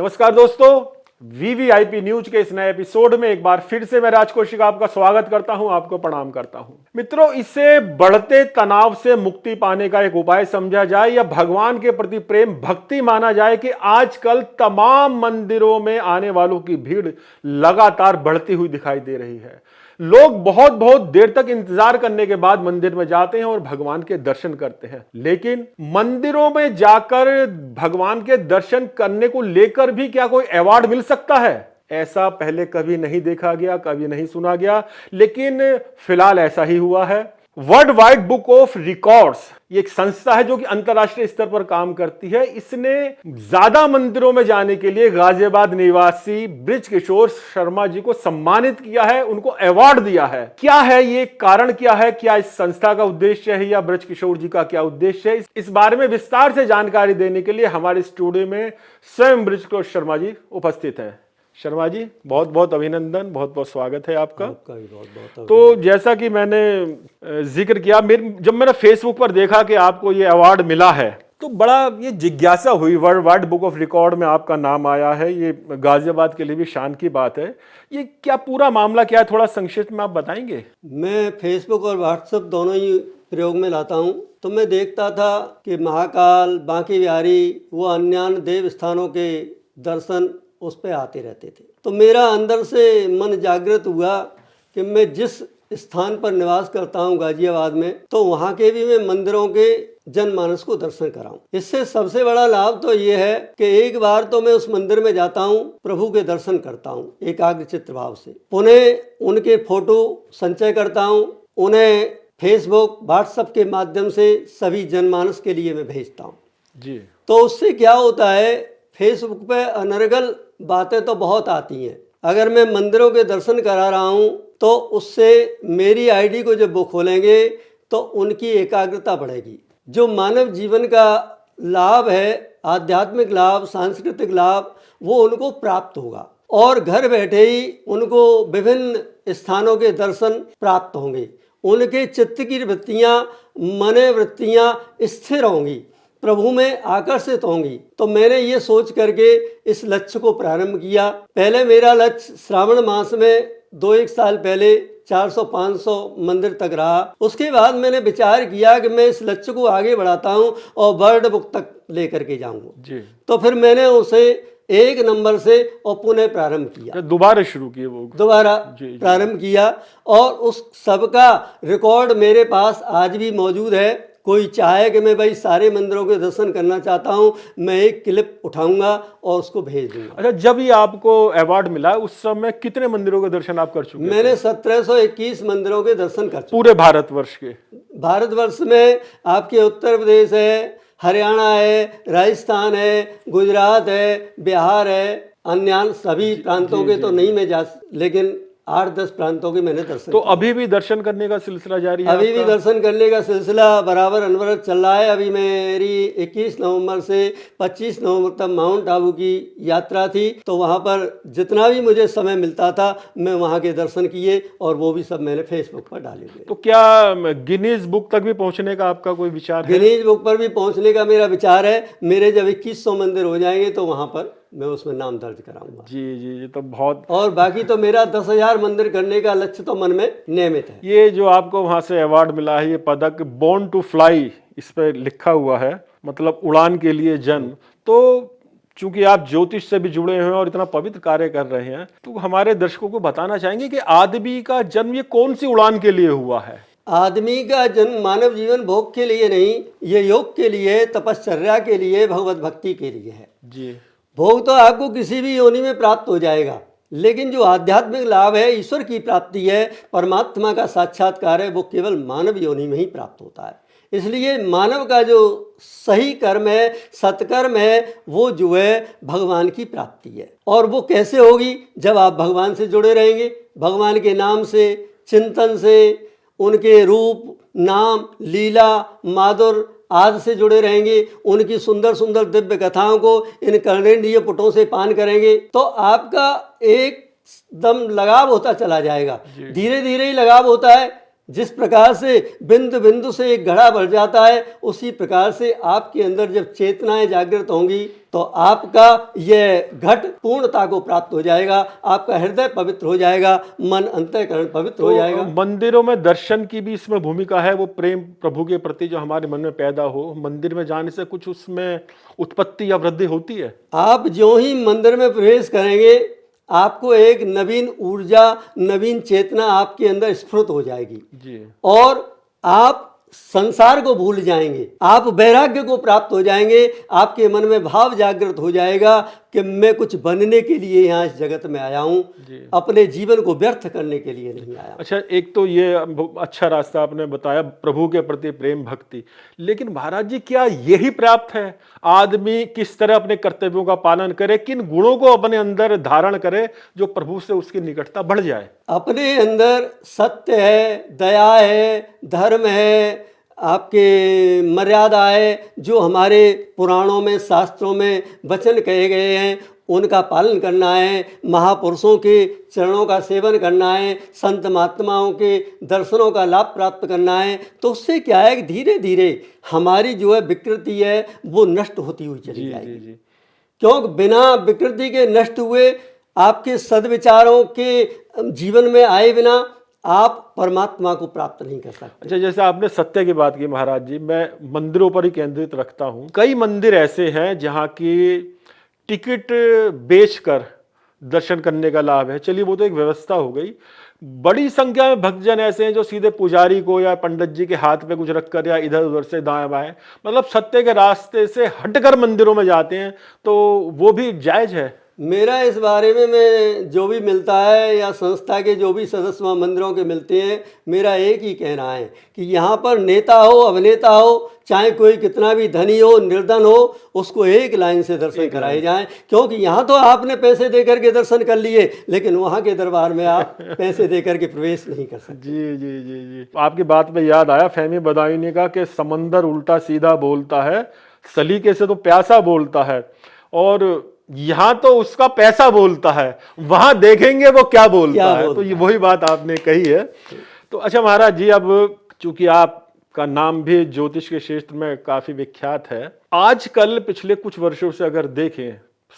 नमस्कार दोस्तों, VVIP news के इस नए एपिसोड में एक बार फिर से मैं राज कौशिक आपका स्वागत करता हूं, आपको प्रणाम करता हूं। मित्रों, इसे बढ़ते तनाव से मुक्ति पाने का एक उपाय समझा जाए या भगवान के प्रति प्रेम भक्ति माना जाए कि आजकल तमाम मंदिरों में आने वालों की भीड़ लगातार बढ़ती हुई दिखाई दे रही है। लोग बहुत बहुत देर तक इंतजार करने के बाद मंदिर में जाते हैं और भगवान के दर्शन करते हैं, लेकिन मंदिरों में जाकर भगवान के दर्शन करने को लेकर भी क्या कोई अवार्ड मिल सकता है? ऐसा पहले कभी नहीं देखा गया, कभी नहीं सुना गया, लेकिन फिलहाल ऐसा ही हुआ है। World wide book of records ये एक संस्था है जो कि अंतरराष्ट्रीय स्तर पर काम करती है। इसने ज्यादा मंदिरों में जाने के लिए गाजियाबाद निवासी बृजकिशोर शर्मा जी को सम्मानित किया है, उनको अवार्ड दिया है। क्या है ये कारण, क्या है, क्या इस संस्था का उद्देश्य है या बृजकिशोर जी का क्या उद्देश्य है, इस बारे में विस्तार से जानकारी देने के लिए हमारे स्टूडियो में स्वयं बृजकिशोर शर्मा जी उपस्थित है। शर्मा जी, बहुत बहुत अभिनंदन, बहुत बहुत स्वागत है आपका भी बहुत बहुत। तो जैसा कि मैंने जिक्र किया, जब मैंने फेसबुक पर देखा कि आपको ये अवार्ड मिला है तो बड़ा ये जिज्ञासा हुई। World wide book of record में आपका नाम आया है, ये गाजियाबाद के लिए भी शान की बात है। ये क्या पूरा मामला क्या है, थोड़ा संक्षिप्त में आप बताएंगे? मैं फेसबुक और व्हाट्सएप दोनों ही प्रयोग में लाता हूं, तो मैं देखता था कि महाकाल, बांके बिहारी वो अन्य देव स्थानों के दर्शन उस पे आते रहते थे। तो मेरा अंदर से मन जागृत हुआ कि मैं जिस स्थान पर निवास करता हूं गाजियाबाद में, तो वहां के भी मैं मंदिरों के जनमानस को दर्शन कराऊं। इससे सबसे बड़ा लाभ तो ये है कि एक बार तो मैं उस मंदिर में जाता हूं, प्रभु के दर्शन करता हूं एकाग्रचित्त भाव से, पुनः उनके फोटो संचय करता हूं, उन्हें फेसबुक व्हाट्सएप के माध्यम से सभी जनमानस के लिए मैं भेजता हूँ जी। तो उससे क्या होता है, फेसबुक पे अनर्गल बातें तो बहुत आती हैं। अगर मैं मंदिरों के दर्शन करा रहा हूँ तो उससे मेरी आईडी को जब वो खोलेंगे तो उनकी एकाग्रता बढ़ेगी। जो मानव जीवन का लाभ है, आध्यात्मिक लाभ, सांस्कृतिक लाभ, वो उनको प्राप्त होगा और घर बैठे ही उनको विभिन्न स्थानों के दर्शन प्राप्त होंगे। उनके चित्त की वृत्तियाँ, मन वृत्तियाँ स्थिर होंगी, प्रभु में आकर्षित होंगी। तो मैंने ये सोच करके इस लक्ष्य को प्रारंभ किया। पहले मेरा लक्ष्य श्रावण मास में 2-1 साल पहले 400-500 मंदिर तक रहा। उसके बाद मैंने विचार किया कि मैं इस लक्ष्य को आगे बढ़ाता हूँ और वर्ल्ड बुक तक लेकर के जाऊँगा। तो फिर मैंने उसे 1 नंबर से और पुनः प्रारंभ किया, दोबारा शुरू किए, वो दोबारा प्रारंभ किया और उस सब का रिकॉर्ड मेरे पास आज भी मौजूद है। कोई चाहे कि मैं भाई सारे मंदिरों के दर्शन करना चाहता हूं, मैं एक क्लिप उठाऊंगा और उसको भेज दूंगा। अच्छा, जब ये आपको अवार्ड मिला उस समय कितने मंदिरों के दर्शन आप कर चुके? मैंने 1721 मंदिरों के दर्शन कर चुके। पूरे भारतवर्ष के? भारतवर्ष में आपके उत्तर प्रदेश है, हरियाणा है, राजस्थान है, गुजरात है, बिहार है, अन्य सभी प्रांतों के तो नहीं मैं जा, लेकिन 8-10 प्रांतों के मैंने दर्शन। तो अभी भी दर्शन करने का सिलसिला जारी है? अभी भी दर्शन करने का सिलसिला बराबर अनवरत चल रहा है। अभी मेरी 21 नवंबर से 25 नवंबर तक माउंट आबू की यात्रा थी, तो वहाँ पर जितना भी मुझे समय मिलता था मैं वहाँ के दर्शन किए और वो भी सब मैंने फेसबुक पर डाले। तो क्या गिनीज बुक तक भी पहुँचने का आपका कोई विचार है? गिनीज बुक पर भी पहुँचने का मेरा विचार है। मेरे जब 2100 मंदिर हो जाएंगे तो वहाँ पर मैं उसमें नाम दर्ज कराऊंगा। जी जी, ये तो बहुत। और बाकी तो मेरा 10,000 मंदिर करने का लक्ष्य तो मन में नियमित है। ये जो आपको वहां से अवार्ड मिला है, ये पदक बोर्न टू फ्लाई इस पे लिखा हुआ है, मतलब उड़ान के लिए जन्म। तो चूंकि आप ज्योतिष से भी जुड़े हैं और इतना पवित्र कार्य कर रहे हैं, तो हमारे दर्शकों को बताना चाहेंगे कि आदमी का जन्म ये कौन सी उड़ान के लिए हुआ है? आदमी का जन्म मानव जीवन भोग के लिए नहीं, ये योग के लिए, तपश्चर्या के लिए, भगवत भक्ति के लिए है जी। भोग तो आपको किसी भी योनि में प्राप्त हो जाएगा, लेकिन जो आध्यात्मिक लाभ है, ईश्वर की प्राप्ति है, परमात्मा का साक्षात्कार है, वो केवल मानव योनि में ही प्राप्त होता है। इसलिए मानव का जो सही कर्म है, सत्कर्म है, वो जो है भगवान की प्राप्ति है। और वो कैसे होगी? जब आप भगवान से जुड़े रहेंगे, भगवान के नाम से, चिंतन से, उनके रूप, नाम, लीला, माधुर आदि से जुड़े रहेंगे, उनकी सुंदर सुंदर दिव्य कथाओं को इन कर्णेंद्रिय पुटों से पान करेंगे, तो आपका एकदम लगाव होता चला जाएगा। धीरे धीरे ही लगाव होता है, जिस प्रकार से बिंदु बिंदु से एक घड़ा भर जाता है, उसी प्रकार से आपके अंदर जब चेतनाएं जागृत होंगी तो आपका यह घट पूर्णता को प्राप्त हो जाएगा, आपका हृदय पवित्र हो जाएगा, मन अंतःकरण पवित्र हो जाएगा। मंदिरों में दर्शन की भी इसमें भूमिका है, वो प्रेम प्रभु के प्रति जो हमारे मन में पैदा हो, मंदिर में जाने से कुछ उसमें उत्पत्ति या वृद्धि होती है? आप जो ही मंदिर में प्रवेश करेंगे, आपको एक नवीन ऊर्जा, नवीन चेतना आपके अंदर स्फुरित हो जाएगी जी। और आप संसार को भूल जाएंगे, आप वैराग्य को प्राप्त हो जाएंगे, आपके मन में भाव जागृत हो जाएगा कि मैं कुछ बनने के लिए यहाँ इस जगत में आया हूँ, अपने जीवन को व्यर्थ करने के लिए नहीं आया। अच्छा, एक तो ये अच्छा रास्ता आपने बताया, प्रभु के प्रति प्रेम भक्ति, लेकिन महाराज जी क्या यही पर्याप्त है? आदमी किस तरह अपने कर्तव्यों का पालन करे, किन गुणों को अपने अंदर धारण करे जो प्रभु से उसकी निकटता बढ़ जाए? अपने अंदर सत्य है, दया है, धर्म है, आपके मर्यादा है, जो हमारे पुराणों में, शास्त्रों में वचन कहे गए हैं उनका पालन करना है, महापुरुषों के चरणों का सेवन करना है, संत महात्माओं के दर्शनों का लाभ प्राप्त करना है। तो उससे क्या है कि धीरे धीरे हमारी जो है विकृति है वो नष्ट होती हुई चली जाएगी। क्योंकि बिना विकृति के नष्ट हुए, आपके सद्विचारों के जीवन में आए बिना आप परमात्मा को प्राप्त नहीं कर सकते। अच्छा, जैसे आपने सत्य की बात की महाराज जी, मैं मंदिरों पर ही केंद्रित रखता हूँ। कई मंदिर ऐसे हैं जहाँ की टिकट बेचकर दर्शन करने का लाभ है, चलिए वो तो एक व्यवस्था हो गई। बड़ी संख्या में भक्तजन ऐसे हैं जो सीधे पुजारी को या पंडित जी के हाथ पे कुछ रखकर या इधर उधर से दाएं बाएं, मतलब सत्य के रास्ते से हटकर मंदिरों में जाते हैं, तो वो भी जायज है? मेरा इस बारे में, मैं जो भी मिलता है या संस्था के जो भी सदस्य वहाँ मंदिरों के मिलते हैं, मेरा एक ही कहना है कि यहाँ पर नेता हो, अभिनेता हो, चाहे कोई कितना भी धनी हो, निर्धन हो, उसको एक लाइन से दर्शन कराए जाएं। क्योंकि यहाँ तो आपने पैसे दे करके दर्शन कर लिए, लेकिन वहाँ के दरबार में आप पैसे दे करके प्रवेश नहीं कर सकते। जी जी जी जी। आपकी बात में याद आया फहमी बदायूनी का कि समंदर उल्टा सीधा बोलता है, सलीके से तो प्यासा बोलता है, और यहाँ तो उसका पैसा बोलता है, वहां देखेंगे वो क्या बोलता है। तो ये वही बात आपने कही है। तो अच्छा महाराज जी, अब चूंकि आपका नाम भी ज्योतिष के क्षेत्र में काफी विख्यात है, आजकल पिछले कुछ वर्षों से अगर देखें,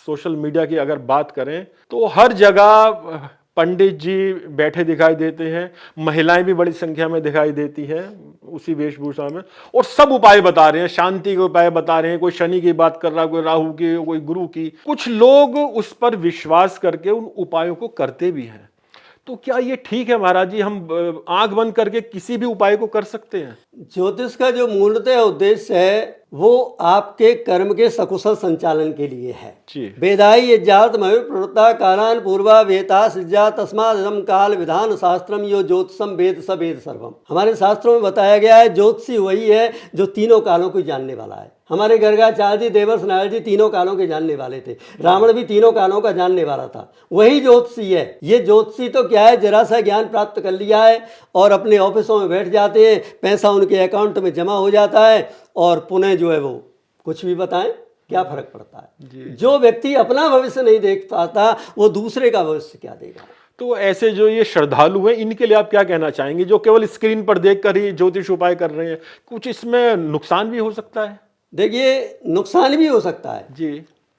सोशल मीडिया की अगर बात करें, तो हर जगह पंडित जी बैठे दिखाई देते हैं, महिलाएं भी बड़ी संख्या में दिखाई देती हैं उसी वेशभूषा में, और सब उपाय बता रहे हैं, शांति के उपाय बता रहे हैं। कोई शनि की बात कर रहा, कोई राहु की, कोई गुरु की। कुछ लोग उस पर विश्वास करके उन उपायों को करते भी हैं। तो क्या ये ठीक है महाराज जी, हम आंख बंद करके किसी भी उपाय को कर सकते हैं? ज्योतिष का जो मूलतः उद्देश्य है वो आपके कर्म के सकुशल संचालन के लिए है। वेदाई यज्ञात मय प्रवृत्ता कालान पूर्वा वेता सिज्जा तस्मादम काल विधान शास्त्रम यो ज्योतिषम वेद स वेद सर्वम। हमारे शास्त्रों में बताया गया है ज्योतिषी वही है जो तीनों कालों को जानने वाला है। हमारे गर्गाचार्य जी, देवर्ष नारद जी तीनों कालों के जानने वाले थे, रावण भी तीनों कालों का जानने वाला था, वही ज्योतिषी है। ये ज्योतिषी तो क्या है, जरा सा ज्ञान प्राप्त कर लिया है और अपने ऑफिसों में बैठ जाते हैं, पैसा उनके अकाउंट में जमा हो जाता है और पुनः जो है वो कुछ भी बताएं, क्या फर्क पड़ता है। जो व्यक्ति अपना भविष्य नहीं देख पाता वो दूसरे का भविष्य क्या देगा। तो ऐसे जो ये श्रद्धालु हैं, इनके लिए आप क्या कहना चाहेंगे, जो केवल स्क्रीन पर देखकर ही ज्योतिष उपाय कर रहे हैं? कुछ इसमें नुकसान भी हो सकता है? देखिए, नुकसान भी हो सकता है जी,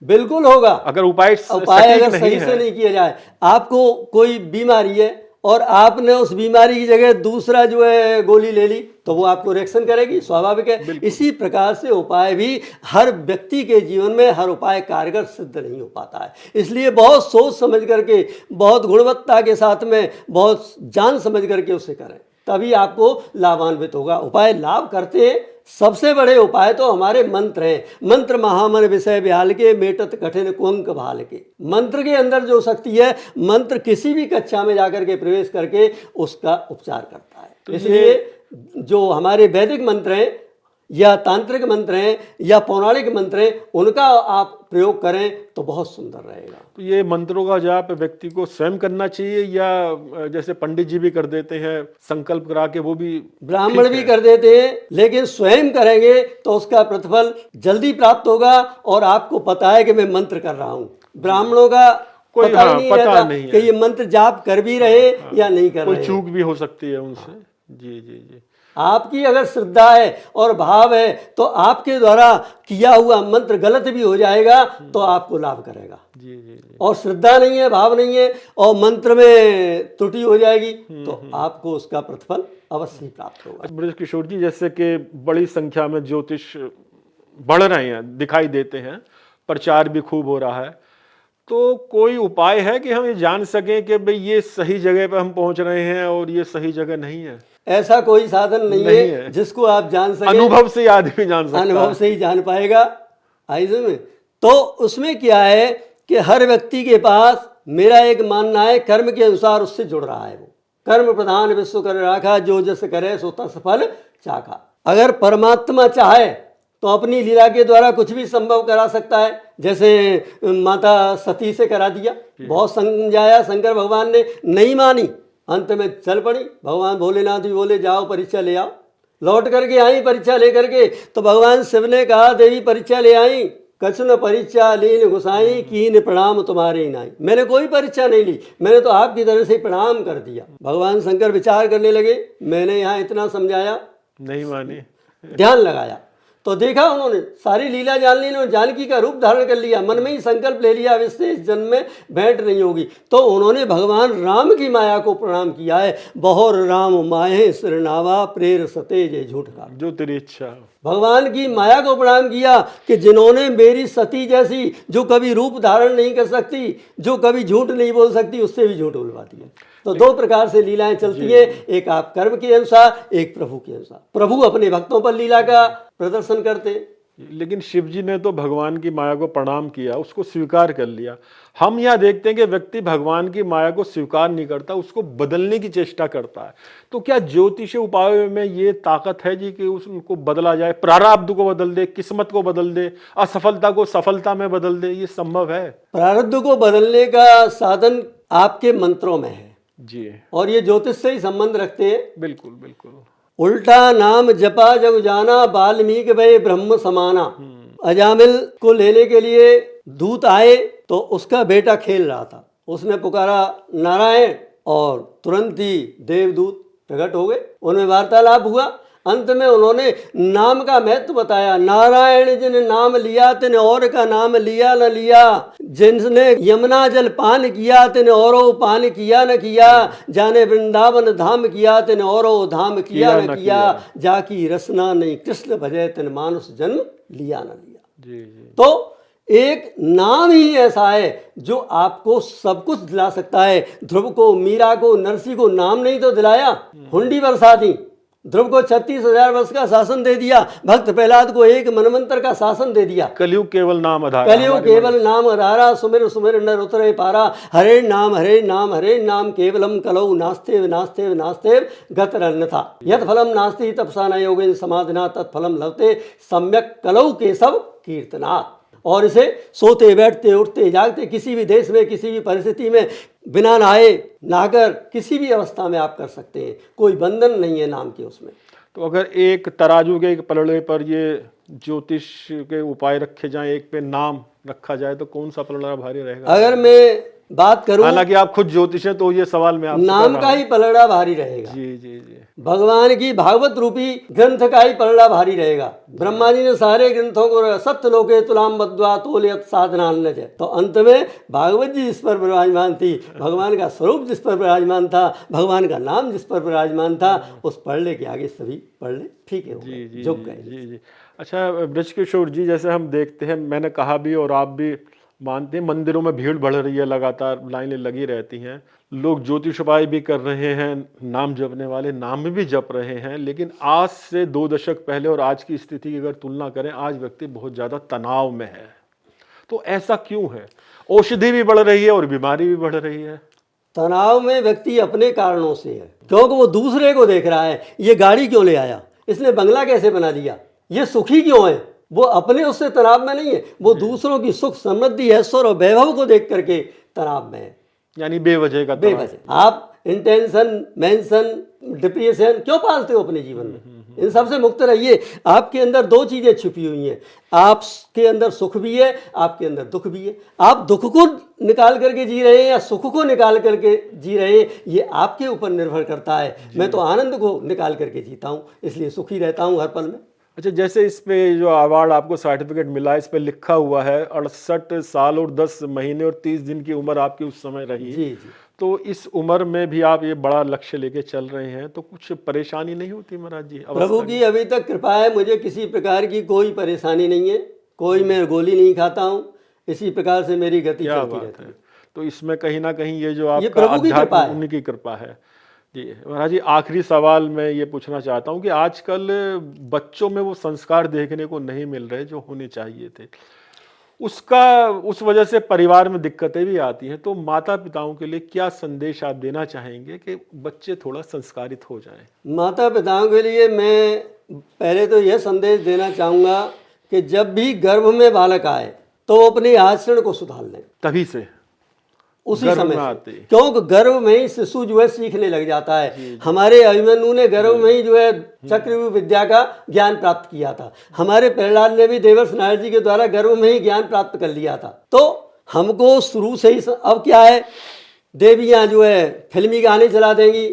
बिल्कुल होगा, अगर उपाय अगर सही से नहीं किया जाए। आपको कोई बीमारी है और आपने उस बीमारी की जगह दूसरा जो है गोली ले ली, तो वो आपको रिएक्शन करेगी, स्वाभाविक है। इसी प्रकार से उपाय भी हर व्यक्ति के जीवन में हर उपाय कारगर सिद्ध नहीं हो पाता है। इसलिए बहुत सोच समझ करके, बहुत गुणवत्ता के साथ में, बहुत जान समझ करके उसे करें, तभी आपको लाभान्वित होगा। उपाय लाभ करते हैं, सबसे बड़े उपाय तो हमारे मंत्र हैं। मंत्र महामन विषय ब्याल के, मेटत कठिन कुंक भाल के। मंत्र के अंदर जो शक्ति है, मंत्र किसी भी कक्षा में जाकर के प्रवेश करके उसका उपचार करता है। तो इसलिए जो हमारे वैदिक मंत्र हैं या तांत्रिक मंत्र हैं या पौराणिक मंत्र हैं, उनका आप प्रयोग करें तो बहुत सुंदर रहेगा। तो ये मंत्रों का जाप व्यक्ति को स्वयं करना चाहिए या जैसे पंडित जी भी कर देते हैं संकल्प करा के, वो भी ब्राह्मण भी कर देते हैं, लेकिन स्वयं करेंगे तो उसका प्रतिफल जल्दी प्राप्त होगा। और आपको पता है कि मैं मंत्र कर रहा हूँ, ब्राह्मणों का पता नहीं रहता कि ये मंत्र जाप कर भी रहे या नहीं कर रहे। कोई चूक भी हो सकती है उनसे। जी जी जी। आपकी अगर श्रद्धा है और भाव है तो आपके द्वारा किया हुआ मंत्र गलत भी हो जाएगा तो आपको लाभ करेगा। जी जी जी। और श्रद्धा नहीं है, भाव नहीं है और मंत्र में त्रुटि हो जाएगी तो आपको उसका प्रतिफल अवश्य ही प्राप्त होगा। ब्रजकिशोर जी, जैसे कि बड़ी संख्या में ज्योतिष बढ़ रहे हैं, दिखाई देते हैं, प्रचार भी खूब हो रहा है, तो कोई उपाय है कि हम ये जान सकें कि भाई ये सही जगह पे हम पहुंच रहे हैं और ये सही जगह नहीं है? ऐसा कोई साधन नहीं नहीं है है। जिसको आप जान सके। अनुभव से ही आदमी जान सकता अनुभव है। से ही जान पाएगा। ऐसे में तो उसमें क्या है कि हर व्यक्ति के पास, मेरा एक मानना है, कर्म के अनुसार उससे जुड़ रहा है। वो कर्म प्रधान विश्व कर राखा, जो जस करे सो तस फल चाखा। अगर परमात्मा चाहे तो अपनी लीला के द्वारा कुछ भी संभव करा सकता है। जैसे माता सती से करा दिया, बहुत समझाया शंकर भगवान ने, नहीं मानी, अंत में चल पड़ी। भगवान भोलेनाथ भी बोले जाओ परीक्षा ले आओ। लौट करके आई परीक्षा लेकर के, तो भगवान शिव ने कहा देवी परीक्षा ले आई, कछुन परीक्षा लीन गुसाई, कीन प्रणाम तुम्हारे नाई। मैंने कोई परीक्षा नहीं ली, मैंने तो आपकी तरह से प्रणाम कर दिया। भगवान शंकर विचार करने लगे, मैंने यहाँ इतना समझाया, नहीं मानी। ध्यान लगाया तो देखा उन्होंने सारी लीला जान ली, उन्होंने जानकी का रूप धारण कर लिया, मन में ही संकल्प ले लिया इससे इस जन्म में भेंट नहीं होगी। तो उन्होंने भगवान राम की माया को प्रणाम किया है। बहुर राम माहे सिरनावा, प्रेर सते जय झूठ का। जो तेरी इच्छा। भगवान की माया को प्रणाम किया कि जिन्होंने मेरी सती जैसी, जो कभी रूप धारण नहीं कर सकती, जो कभी झूठ नहीं बोल सकती, उससे भी झूठ बोलवाती है। तो दो प्रकार से लीलाएं चलती है, एक आप कर्म के अनुसार, एक प्रभु के अनुसार। प्रभु अपने भक्तों पर लीला का प्रदर्शन करते। लेकिन शिव जी ने तो भगवान की माया को प्रणाम किया, उसको स्वीकार कर लिया। हम यहाँ देखते हैं कि व्यक्ति भगवान की माया को स्वीकार नहीं करता, उसको बदलने की चेष्टा करता है। तो क्या ज्योतिष उपायों में ये ताकत है जी कि उसको बदला जाए, प्रारब्ध को बदल दे, किस्मत को बदल दे, असफलता को सफलता में बदल दे? ये संभव है? प्रारब्ध को बदलने का साधन आपके मंत्रों में है जी, और ये ज्योतिष से ही संबंध रखते हैं। बिल्कुल बिल्कुल। उल्टा नाम जपा जग जाना, वाल्मीकि भय ब्रह्म समाना। अजामिल को लेने के लिए दूत आए तो उसका बेटा खेल रहा था, उसने पुकारा नारायण और तुरंत ही देवदूत प्रकट हो गए, उनमें वार्तालाप हुआ। अंत में उन्होंने नाम का महत्व बताया। नारायण जिन नाम लिया तिन और का नाम लिया न लिया, जिसने यमुना जल पान किया तिन औरो पान किया न किया, जाने वृंदावन धाम किया तिन औरो धाम किया न किया, जाकी रसना नहीं कृष्ण भजे तिन मानुष जन्म लिया न लिया। जी जी। तो एक नाम ही ऐसा है जो आपको सब कुछ दिला सकता है। ध्रुव को, मीरा को, नरसी को नाम नहीं तो दिलाया, हुंडी बरसा दी। ध्रुव को 36,000 वर्ष का शासन दे दिया, भक्त प्रहलाद को एक मनवंतर का शासन दे दिया। कलयुग केवल नाम आधारा, कलयुग केवल नाम आधारा, सुमिर सुमिर नर उतरे पारा, हरे नाम हरे नाम हरे नाम, केवलम कलौ नास्तेव नास्तेव नास्तेव गतर अन्यथा, यत फलम नास्ति तपसा न योगेन समाधिना तत्फलम लभते, सम्यक कलौ केशव कीर्तना। और इसे सोते बैठते उठते जागते किसी भी देश में, किसी भी परिस्थिति में, बिना नहाए नहाकर किसी भी अवस्था में आप कर सकते हैं। कोई बंधन नहीं है नाम के उसमें। तो अगर एक तराजू के एक पलड़े पर ये ज्योतिष के उपाय रखे जाएं, एक पे नाम रखा जाए, तो कौन सा पलड़ा भारी रहेगा? अगर मैं बात करूं, हालांकि आप खुद ज्योतिष हैं तो ये सवाल मैं आपसे नाम कर का रहा ही पलड़ा भारी रहेगा। जी जी जी। भगवान की भागवत रूपी ग्रंथ का ही पलड़ा भारी रहेगा। ब्रह्मा जी ने सारे ग्रंथों को सत्य लोके तुलाम बद्वा तोलियत साधना अन्नज, तो अंत में भागवत जी जिस पर विराजमान थी, भगवान का स्वरूप जिस पर विराजमान था, भगवान का नाम जिस पर विराजमान था, उस पलड़े के आगे सभी पलड़े फीके हो गए, झुक गए। जी जी। अच्छा ब्रजकिशोर जी, जैसे हम देखते हैं, मैंने कहा भी और आप भी मानते हैं, मंदिरों में भीड़ बढ़ रही है, लगातार लाइनें लगी रहती हैं, लोग ज्योतिष उपाय भी कर रहे हैं, नाम जपने वाले नाम भी जप रहे हैं। लेकिन आज से 2 दशक पहले और आज की स्थिति की अगर तुलना करें, आज व्यक्ति बहुत ज़्यादा तनाव में है। तो ऐसा क्यों है? औषधि भी बढ़ रही है और बीमारी भी बढ़ रही है। तनाव में व्यक्ति अपने कारणों से है, क्योंकि वो दूसरे को देख रहा है, ये गाड़ी क्यों ले आया, इसने बंगला कैसे बना दिया, ये सुखी क्यों है। वो अपने उससे तनाव में नहीं है, वो दूसरों की सुख समृद्धि ऐश्वर्य और वैभव को देख करके तनाव में है। यानी बेवजह का तनाव। बेवजह आप इंटेंशन, मेंशन, डिप्रेशन क्यों पालते हो अपने जीवन में? इन सबसे मुक्त रहिए। आपके अंदर दो चीजें छुपी हुई हैं, आपके अंदर सुख भी है, आपके अंदर दुख भी है। आप दुख को निकाल करके जी रहे हैं या सुख को निकाल करके जी रहे हैं, ये आपके ऊपर निर्भर करता है। मैं तो आनंद को निकाल करके जीता हूँ, इसलिए सुखी रहता हूँ हर पल में। अच्छा, जैसे इस पे जो अवार्ड आपको सर्टिफिकेट मिला है, इस पे लिखा हुआ है 68 साल और 10 महीने और 30 दिन की उम्र आपकी उस समय रही। जी जी। तो इस उम्र में भी आप ये बड़ा लक्ष्य लेके चल रहे हैं, तो कुछ परेशानी नहीं होती महाराज जी? प्रभु की अभी तक कृपा है, मुझे किसी प्रकार की कोई परेशानी नहीं है, कोई मैं गोली नहीं खाता हूँ, इसी प्रकार से मेरी गति क्या चलती बात रहती है। है। तो इसमें कहीं ना कहीं ये जो ये आपका प्रभु की कृपा अध्यात्म, है। उन्हीं की कृपा है जी। महाराज जी, आखिरी सवाल मैं ये पूछना चाहता हूँ कि आजकल बच्चों में वो संस्कार देखने को नहीं मिल रहे जो होने चाहिए थे, उस वजह से परिवार में दिक्कतें भी आती हैं। तो माता पिताओं के लिए क्या संदेश आप देना चाहेंगे कि बच्चे थोड़ा संस्कारित हो जाएं? माता पिताओं के लिए मैं पहले तो यह संदेश देना चाहूँगा कि जब भी गर्भ में बालक आए तो वो अपने आचरण को सुधार लें तभी से उसी गर्भ समय में से। आते ही। क्योंकि गर्भ में ही शिशु जो है सीखने लग जाता है। हमारे अभिमन्यु ने गर्भ में ही जो है चक्रव्यूह विद्या का ज्ञान प्राप्त किया था। हमारे प्रहलाद ने भी देवर्ष नारद जी के द्वारा गर्भ में ही ज्ञान प्राप्त कर लिया था। तो हमको शुरू से ही अब क्या है, देवियां जो है फिल्मी गाने चला देंगी,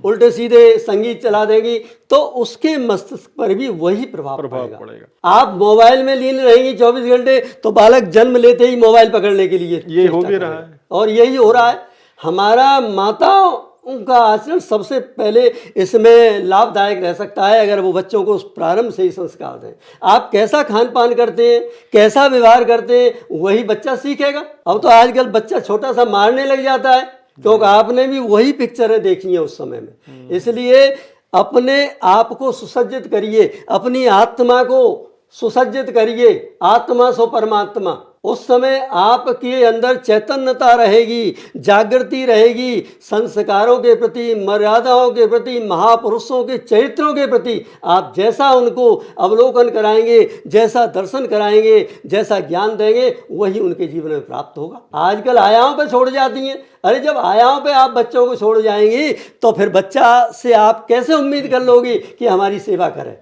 उल्टे सीधे संगीत चला देंगी, तो उसके मस्तिष्क पर भी वही प्रभाव पड़ेगा। आप मोबाइल में लीन रहेंगी 24 घंटे तो बालक जन्म लेते ही मोबाइल पकड़ने के लिए ये हो भी रहा है और यही हो रहा है। हमारा माताओं का आचरण सबसे पहले इसमें लाभदायक रह सकता है अगर वो बच्चों को प्रारंभ से ही संस्कार दें। आप कैसा खान पान करते हैं, कैसा व्यवहार करते हैं, वही बच्चा सीखेगा। अब तो आजकल बच्चा छोटा सा मारने लग जाता है, क्योंकि आपने भी वही पिक्चरें देखी हैं उस समय में। इसलिए अपने आप को सुसज्जित करिए, अपनी आत्मा को सुसज्जित करिए। आत्मा सो परमात्मा, उस समय आपके अंदर चैतन्यता रहेगी, जागृति रहेगी। संस्कारों के प्रति, मर्यादाओं के प्रति, महापुरुषों के चरित्रों के प्रति आप जैसा उनको अवलोकन कराएंगे, जैसा दर्शन कराएंगे, जैसा ज्ञान देंगे, वही उनके जीवन में प्राप्त होगा। आजकल आयाओं पे छोड़ जाती हैं। अरे जब आयाओं पे आप बच्चों को छोड़ जाएंगी तो फिर बच्चा से आप कैसे उम्मीद कर लोगी कि हमारी सेवा करे?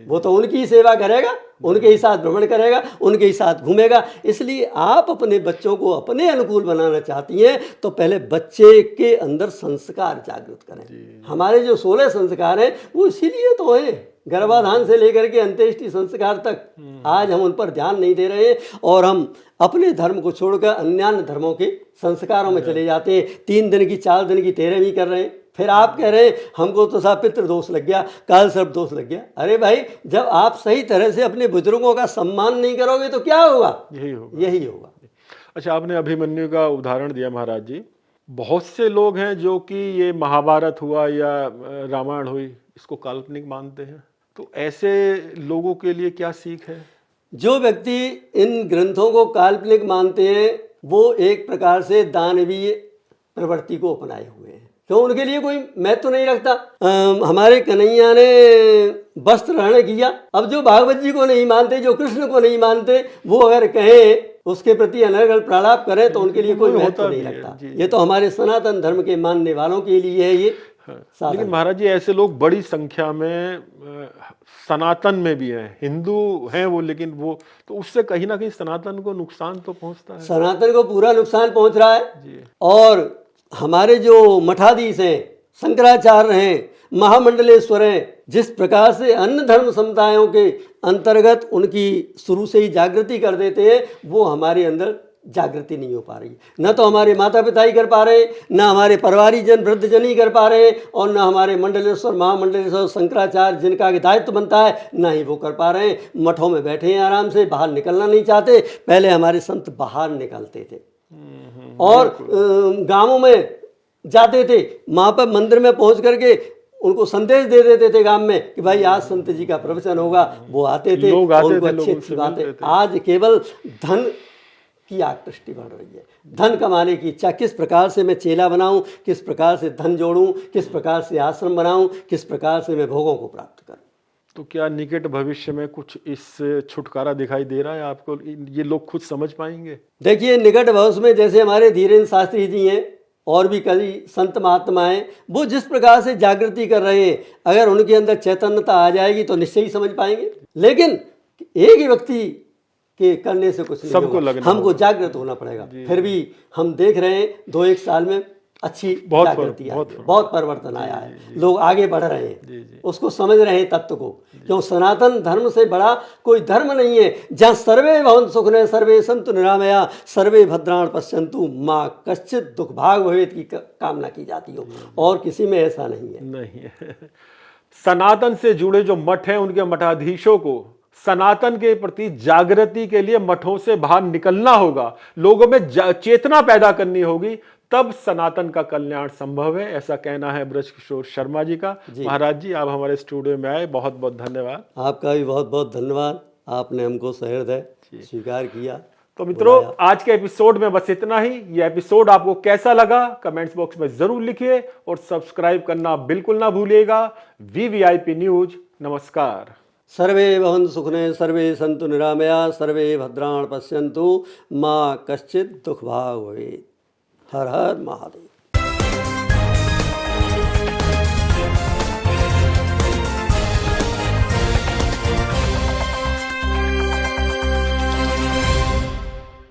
वो तो उनकी ही सेवा करेगा, उनके ही साथ भ्रमण करेगा, उनके ही साथ घूमेगा। इसलिए आप अपने बच्चों को अपने अनुकूल बनाना चाहती हैं तो पहले बच्चे के अंदर संस्कार जागृत करें। हमारे जो 16 संस्कार हैं वो इसीलिए तो हैं, गर्भाधान से लेकर के अंत्येष्टि संस्कार तक। आज हम उन पर ध्यान नहीं दे रहे हैं और हम अपने धर्म को छोड़कर अन्य धर्मों के संस्कारों में चले जाते हैं। 3 दिन की 4 दिन की 13वीं कर रहे हैं, फिर आप कह रहे हैं हमको तो साहब पितृ दोष लग गया, काल सर्प दोष लग गया। अरे भाई, जब आप सही तरह से अपने बुजुर्गों का सम्मान नहीं करोगे तो क्या होगा? यही होगा। अच्छा, आपने अभिमन्यु का उदाहरण दिया महाराज जी। बहुत से लोग हैं जो कि ये महाभारत हुआ या रामायण हुई, इसको काल्पनिक मानते हैं। तो ऐसे लोगों के लिए क्या सीख है? जो व्यक्ति इन ग्रंथों को काल्पनिक मानते हैं वो एक प्रकार से दानवीय प्रवृत्ति को अपनाए हुए हैं, तो उनके लिए कोई महत्व तो नहीं रखता। हमारे कन्हैया ने वस्त्र हरण किया। अब जो भागवत जी को नहीं मानते, जो कृष्ण को नहीं मानते, वो अगर कहें उसके प्रति अनर्गल प्रलाप करें तो उनके लिए कोई महत्व नहीं रखता। ये तो हमारे सनातन धर्म के मानने वालों के लिए है ये। लेकिन महाराज जी, ऐसे लोग बड़ी संख्या में सनातन में भी हैं, हिंदू हैं वो, लेकिन वो तो उससे कहीं ना कहीं सनातन को नुकसान तो पहुंचता है। सनातन को पूरा नुकसान पहुंच रहा है जी। और हमारे जो मठाधीश हैं, शंकराचार्य हैं, महामंडलेश्वर हैं, जिस प्रकार से अन्य धर्म समुदायों के अंतर्गत उनकी शुरू से ही जागृति कर देते हैं, वो हमारे अंदर जागृति नहीं हो पा रही। न तो हमारे माता पिता ही कर पा रहे, न हमारे परिवारी जन वृद्धजन ही कर पा रहे, और न हमारे मंडलेश्वर, महामंडलेश्वर, शंकराचार्य जिनका दायित्व बनता है, न ही वो कर पा रहे हैं। मठों में बैठे हैं आराम से, बाहर निकलना नहीं चाहते। पहले हमारे संत बाहर निकलते थे और गांवों में जाते थे, वहाँ पर मंदिर में पहुँच करके उनको संदेश दे देते थे गांव में कि भाई आज संत जी का प्रवचन होगा। वो आते थे, उनको अच्छी अच्छी बातें। आज केवल धन की आकृष्टि बढ़ रही है, धन कमाने की इच्छा। किस प्रकार से मैं चेला बनाऊं, किस प्रकार से धन जोड़ूं, किस प्रकार से आश्रम बनाऊं, किस प्रकार से मैं भोगों को प्राप्त करूं। तो क्या निकट भविष्य में कुछ इस छुटकारा दिखाई दे रहा है आपको? ये लोग खुद समझ पाएंगे? देखिए, निकट भविष्य में जैसे हमारे धीरेन्द्र शास्त्री जी हैं, और भी कई संत महात्मा हैं, वो जिस प्रकार से जागृति कर रहे हैं, अगर उनके अंदर चैतन्यता आ जाएगी तो निश्चय ही समझ पाएंगे। लेकिन एक ही व्यक्ति के करने से कुछ नहीं सबको होगा, लगना हमको जागृत होना पड़ेगा। फिर भी हम देख रहे हैं 2-1 साल में अच्छी जागृति आई है, बहुत परिवर्तन आया है, लोग आगे बढ़ रहे हैं, उसको समझ रहे हैं तत्व को। क्यों सनातन धर्म से बड़ा कोई धर्म नहीं है, जहाँ सर्वे भवन्तु सुखिनः सर्वे सन्तु निरामया सर्वे भद्राणि पश्यन्तु माँ कश्चित् दुख भाग भवेत् की कामना की जाती हो, और किसी में ऐसा नहीं है। नहीं है। सनातन से जुड़े जो मठ हैं उनके मठाधीशों को सनातन के प्रति जागृति के लिए मठों से बाहर निकलना होगा, लोगों में चेतना पैदा करनी होगी, तब सनातन का कल्याण संभव है, ऐसा कहना है ब्रजकिशोर शर्मा जी का। महाराज जी, आप हमारे स्टूडियो में आए, बहुत बहुत धन्यवाद। आपका भी बहुत बहुत धन्यवाद, आपने हमको सहृदय स्वीकार किया। तो मित्रों, आज के एपिसोड में बस इतना ही। ये एपिसोड आपको कैसा लगा कमेंट्स बॉक्स में जरूर लिखिए, और सब्सक्राइब करना बिल्कुल ना भूलिएगा। वीवीआईपी न्यूज, नमस्कार। सर्वे भवन्तु सुखिनः सर्वे सन्तु निरामया सर्वे भद्राणि पश्यन्तु माँ कश्चित् दुख भाग भवेत्। हर हर महादेव।